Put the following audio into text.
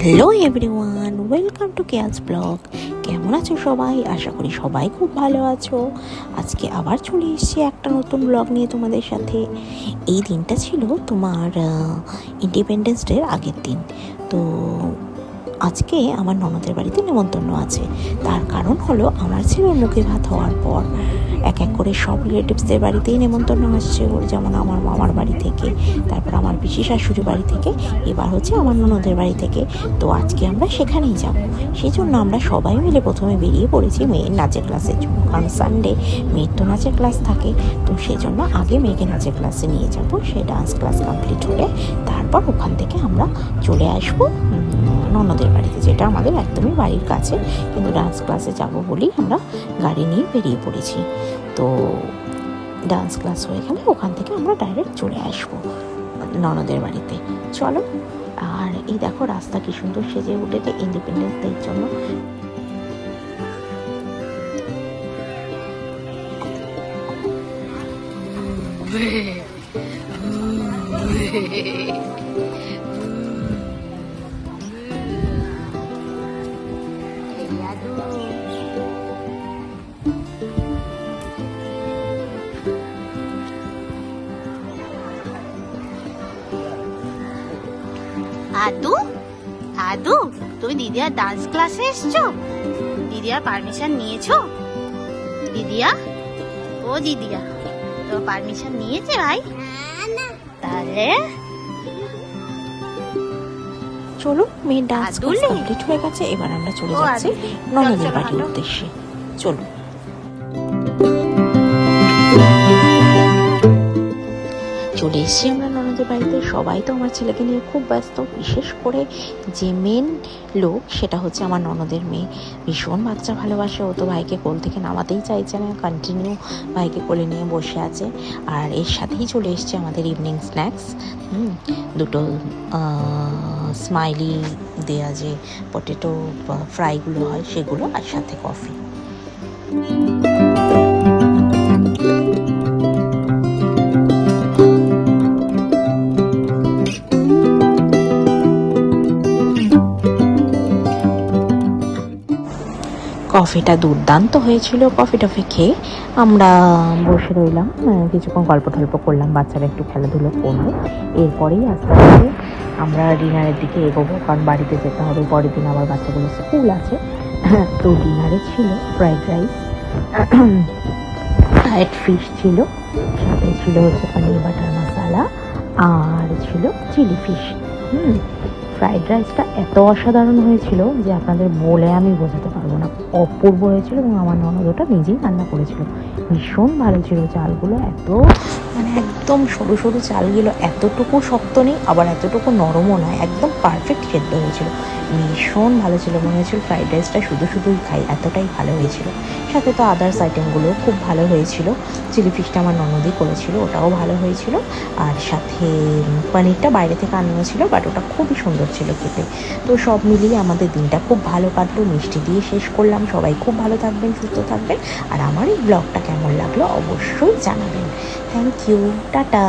Hello everyone, welcome to Keya's blog. কেমন আছো সবাই? আশা করি সবাই খুব ভালো আছো। আজকে আবার চলে এসেছি একটা নতুন ব্লগ নিয়ে তোমাদের সাথে। এই দিনটা ছিল তোমার ইন্ডিপেন্ডেন্স ডের আগের দিন। তো আজকে আমার ননদের বাড়িতে নেমন্তন্ন আছে। তার কারণ হলো আমার ছেলের মুখে ভাত হওয়ার পর এক এক করে সব রিলেটিভসদের বাড়িতেই নেমন্তন্ন আসছে। ওর যেমন আমার মামার বাড়ি থেকে, তারপর আমার পিসি শাশুড়ি বাড়ি থেকে, এবার হচ্ছে আমার ননদের বাড়ি থেকে। তো আজকে আমরা সেখানেই যাব। সেই জন্য আমরা সবাই মিলে প্রথমে বেরিয়ে পড়েছি মেয়ের নাচের ক্লাসের জন্য, কারণ সানডে মেয়ের তো নাচের ক্লাস থাকে। তো সেই জন্য আগে মেয়েকে নাচের ক্লাসে নিয়ে যাব, সে ডান্স ক্লাস কমপ্লিট হলে তারপর ওখান থেকে আমরা চলে আসবো ননদের বাড়িতে, যেটা আমাদের একদমই বাড়ির কাছে। কিন্তু ডান্স ক্লাসে যাব বলেই আমরা গাড়ি নিয়ে বেরিয়ে পড়েছি। তো ডান্স ক্লাস হয়ে গেলে ওখান থেকে আমরা ডাইরেক্ট চলে আসবো ননদের বাড়িতে। চলো। আর এই দেখো রাস্তা কি সুন্দর সেজে উঠেছে ইন্ডিপেন্ডেন্স ডের জন্য। আদু আদু তুমি দিদিয়ার ডান্স ক্লাসে এসছো? দিদিয়ার পারমিশন নিয়েছো? দিদিয়া, ও দিদিয়া, তো পারমিশন নিয়েছে ভাই? তাহলে চলো, মেয়ের ডান্স ক্লাস কমপ্লিট হয়ে গেছে, এবার আমরা চলে যাচ্ছি ননদের বাড়ির উদ্দেশ্যে। চলো। চলে এসেছি আমরা ননদের বাড়িতে। সবাই তো আমার ছেলেকে নিয়ে খুব ব্যস্ত, বিশেষ করে যে মেন লোক সেটা হচ্ছে আমার ননদের মেয়ে। ভীষণ বাচ্চা ভালোবাসে, ও তো ভাইকে কোল থেকে নামাতেই চাইছে না, কন্টিনিউ ভাইকে কোলে নিয়ে বসে আছে। আর এর সাথেই চলে এসছে আমাদের ইভিনিং স্ন্যাক্স, দুটো স্মাইলি দেয়া যে পটেটো ফ্রাইগুলো হয় সেগুলো, আর সাথে কফি। কফিটা দুর্দান্ত হয়েছিল। কফি টফি খেয়ে আমরা বসে রইলাম, কিছুক্ষণ গল্প টল্প করলাম, বাচ্চারা একটু খেলাধুলো করলো। এরপরেই আস্তে আস্তে আমরা ডিনারের দিকে এগোবো, কারণ বাড়িতে যেতে হবে, পরের দিন আবার বাচ্চাগুলো স্কুল আছে। তো ডিনারে ছিল ফ্রাইড রাইস, ফ্রাইড ফিশ ছিল, সাথে ছিল হচ্ছে পনির বাটার মশালা, আর ছিল চিলি ফিশ। ফ্রাইড রাইসটা এত অসাধারণ হয়েছিল যে আপনাদের বলে আমি বোঝাতে পারবো না, অপূর্ব হয়েছিল। এবং আমার ননদ ওটা নিজেই রান্না করেছিল, ভীষণ ভালো ছিল। চালগুলো এত একদম সরু সরু চালগুলো, এতটুকু শক্ত নেই আবার এতটুকু নরমও নয়, একদম পারফেক্ট সেদ্ধ হয়েছিল, ভীষণ ভালো ছিল। মনে হয়েছিল ফ্রাইড রাইসটা শুধুই খাই, এতটাই ভালো হয়েছিল। সাথে তো আদার্স আইটেমগুলোও খুব ভালো হয়েছিল। চিলি ফিশটা আমার ননদই করেছিল, ওটাও ভালো হয়েছিল। আর সাথে পনিরটা বাইরে থেকে আনানো ছিল, বাট ওটা খুবই সুন্দর ছিল খেতে। তো সব মিলিয়ে আমাদের দিনটা খুব ভালো কাটলো, মিষ্টি দিয়ে শেষ করলাম। সবাই খুব ভালো থাকবেন, সুস্থ থাকবেন। আর আমার এই ব্লগটা কেমন লাগলো অবশ্যই জানাবেন। Thank you, tata.